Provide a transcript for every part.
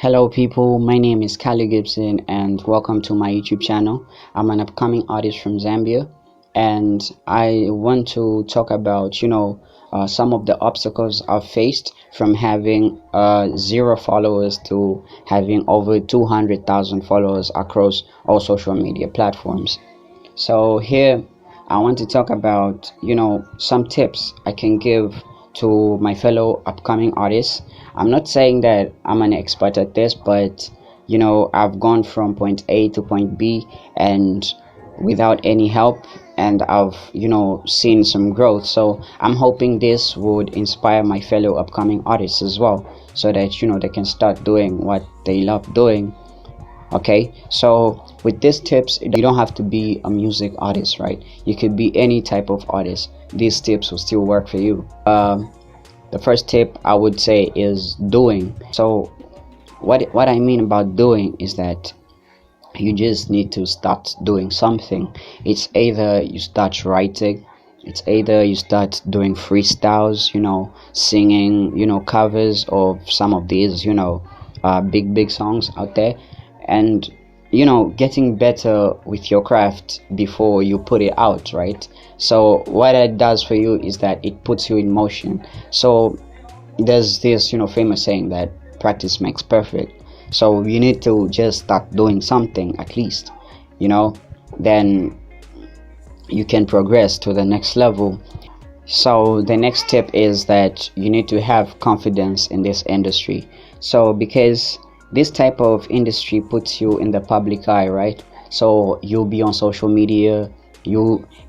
Hello, people. My name is Gibson, and welcome to my YouTube channel. I'm an upcoming artist from Zambia, and I want to talk about, some of the obstacles I've faced from having zero followers to having over 200,000 followers across all social media platforms. So here I want to talk about, some tips I can give to my fellow upcoming artists. I'm not saying that I'm an expert at this, but I've gone from point A to point B and without any help, and I've seen some growth. So I'm hoping this would inspire my fellow upcoming artists as well, so that they can start doing what they love doing. Okay, so with these tips, you don't have to be a music artist, right? You could be any type of artist. These tips will still work for you. The first tip I would say is doing. So what I mean about doing is that you just need to start doing something. It's either you start writing, it's either you start doing freestyles, singing, covers of some of these, big songs out there, and getting better with your craft before you put it out, right? So what it does for you is that it puts you in motion. So there's this famous saying that practice makes perfect. So you need to just start doing something at least, then you can progress to the next level. So the next tip is that you need to have confidence in this industry. So because this type of industry puts you in the public eye, right? So you'll be on social media.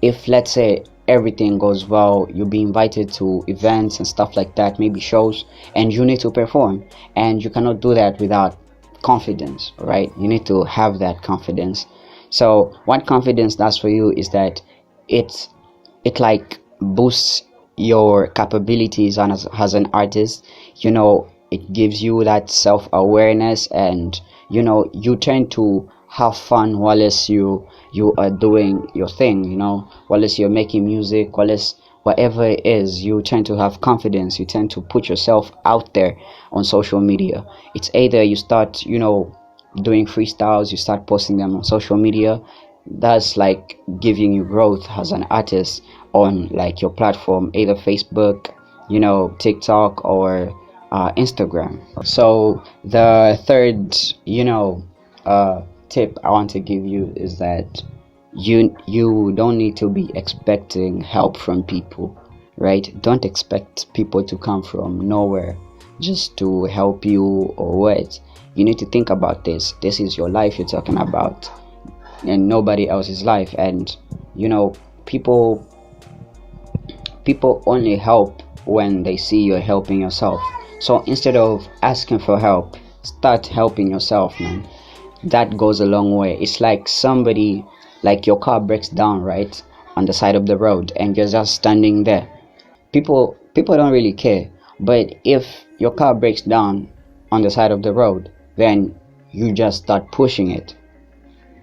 If let's say everything goes well, you'll be invited to events and stuff like that, maybe shows, and you need to perform. And you cannot do that without confidence, right? You need to have that confidence. So what confidence does for you is that it like boosts your capabilities as an artist. It gives you that self-awareness, and you tend to have fun whilst you are doing your thing, whilst you're making music, whilst whatever it is, you tend to have confidence. You tend to put yourself out there on social media. It's either you start doing freestyles, you start posting them on social media. That's like giving you growth as an artist on like your platform, either Facebook, TikTok, or Instagram. So the third tip I want to give you is that you don't need to be expecting help from people, right? Don't expect people to come from nowhere just to help you or what. You need to think about this is your life you're talking about, and nobody else's life. And people only help when they see you're helping yourself. So instead of asking for help, start helping yourself, man. That goes a long way. It's like somebody, like your car breaks down, right, on the side of the road, and you're just standing there. People don't really care. But if your car breaks down on the side of the road, then you just start pushing it.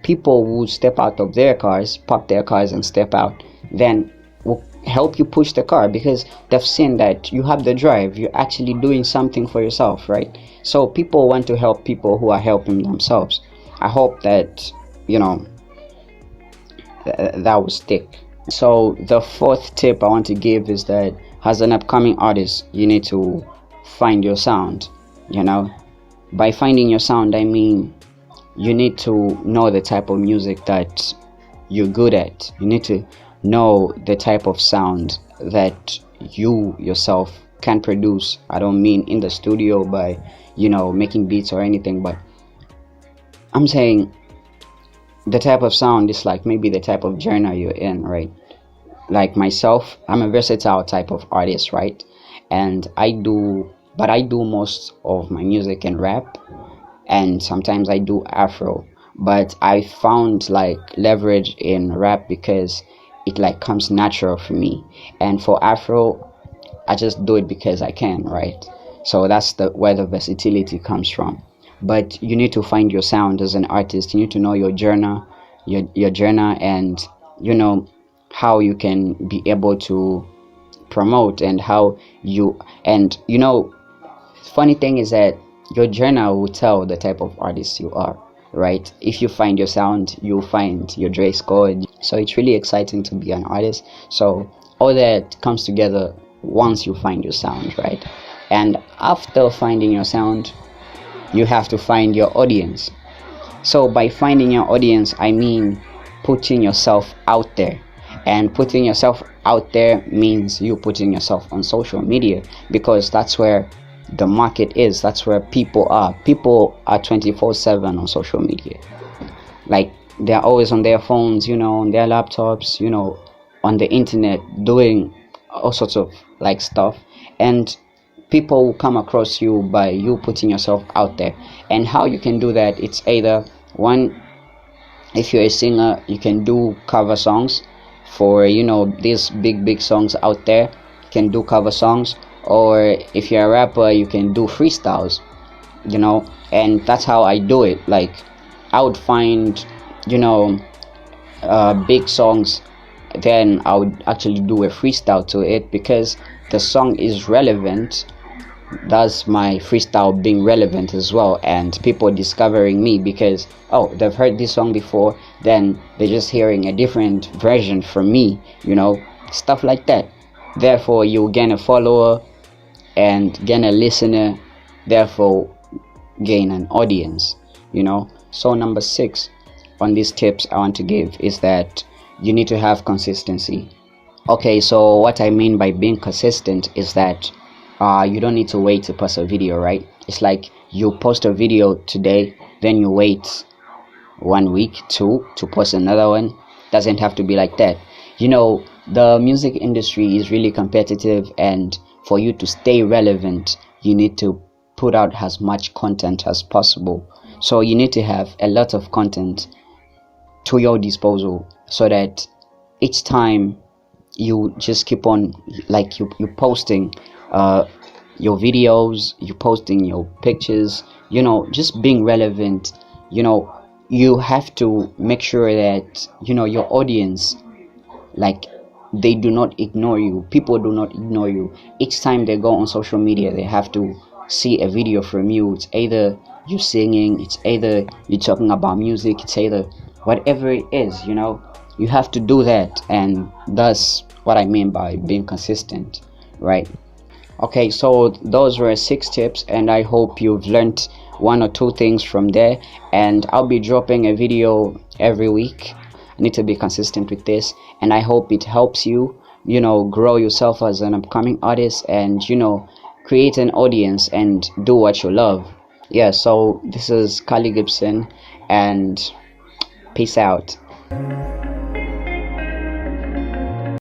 People will step out of their cars, park their cars and step out, then will help you push the car, because they've seen that you have the drive, you're actually doing something for yourself, right? So people want to help people who are helping themselves. I hope that that will stick. So the fourth tip I want to give is that as an upcoming artist, you need to find your sound. By finding your sound, I mean you need to know the type of music that you're good at. You need to know the type of sound that you yourself can produce. I don't mean in the studio by making beats or anything, but I'm saying the type of sound is like maybe the type of genre you're in, right? Like myself, I'm a versatile type of artist, right? And I do most of my music in rap, and sometimes I do Afro. But I found like leverage in rap because it like comes natural for me, and for Afro, I just do it because I can, right? So that's where the versatility comes from. But you need to find your sound as an artist. You need to know your genre, your genre, and how you can be able to promote, and how you, and funny thing is that your journal will tell the type of artist you are, right? If you find your sound, you'll find your dress code. So it's really exciting to be an artist. So all that comes together once you find your sound, right? And after finding your sound, you have to find your audience. So by finding your audience, I mean putting yourself out there. And putting yourself out there means you putting yourself on social media, because that's where the market is. That's where people are. People are 24/7 on social media. Like, they're always on their phones, on their laptops, on the internet, doing all sorts of like stuff. And people will come across you by you putting yourself out there. And how you can do that, it's either one, if you're a singer, you can do cover songs for these big songs out there. You can do cover songs. Or if you're a rapper, you can do freestyles, and that's how I do it. Like, I would find big songs, then I would actually do a freestyle to it, because the song is relevant. That's my freestyle being relevant as well, and people discovering me because, oh, they've heard this song before, then they're just hearing a different version from me, stuff like that. Therefore, you gain a follower and gain a listener, therefore gain an audience. So number 6 on these tips I want to give is that you need to have consistency. Okay, so what I mean by being consistent is that you don't need to wait to post a video, right? It's like you post a video today, then you wait 1 week, 2 to post another one. Doesn't have to be like that. The music industry is really competitive, and for you to stay relevant, you need to put out as much content as possible. So you need to have a lot of content to your disposal, so that each time you just keep on, like, you posting your videos, you posting your pictures, just being relevant. You have to make sure that your audience, like, they do not ignore you. People do not ignore you. Each time they go on social media, they have to see a video from you. It's either you singing, it's either you talking about music, it's either whatever it is. You have to do that, and that's what I mean by being consistent, right? Okay, so those were 6 tips, and I hope you've learned 1 or 2 things from there. And I'll be dropping a video every week. I need to be consistent with this, and I hope it helps you grow yourself as an upcoming artist, and create an audience and do what you love. Yeah, so this is Kali Gibson, and peace out.